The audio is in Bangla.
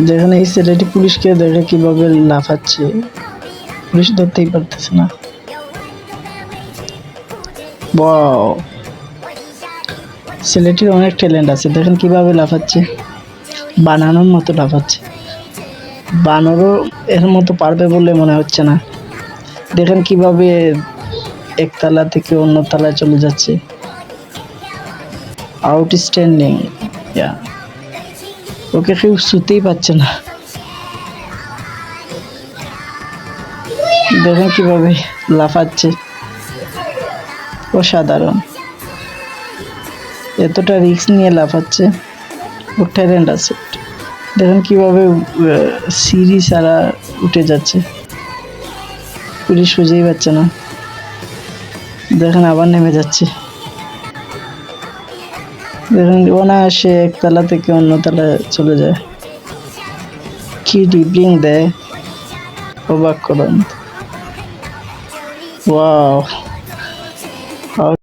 যেখানে এই ছেলেটি পুলিশকে দেখে কিভাবে লাফাচ্ছে, পুলিশ ধরতেই পারতেছে না। ওয়াও, ছেলেটির অনেক ট্যালেন্ট আছে, দেখেন কিভাবে লাফাচ্ছে, বানানোর মতো লাফাচ্ছে। বানরও এর মতো পারবে বলে মনে হচ্ছে না। দেখেন কিভাবে একতলা থেকে অন্য তলায় চলে যাচ্ছে, আউটস্ট্যান্ডিং। ওকে কেউ ছুতেই পাচ্ছে না। দেখেন কিভাবে লাফাচ্ছে, অসাধারণ। এতটা রিস্ক নিয়ে লাফাচ্ছে, ওর ট্যালেন্ট আছে। দেখেন কিভাবে সিঁড়ি ছাড়া উঠে যাচ্ছে, পুলিশ খুঁজেই পাচ্ছে না। দেখেন আবার নেমে যাচ্ছে, দেখেন অনায়াসে একতলা থেকে অন্য তলায় চলে যায়। কি ডিব্লিং দেয়, অবাক করেন। ওয়াও।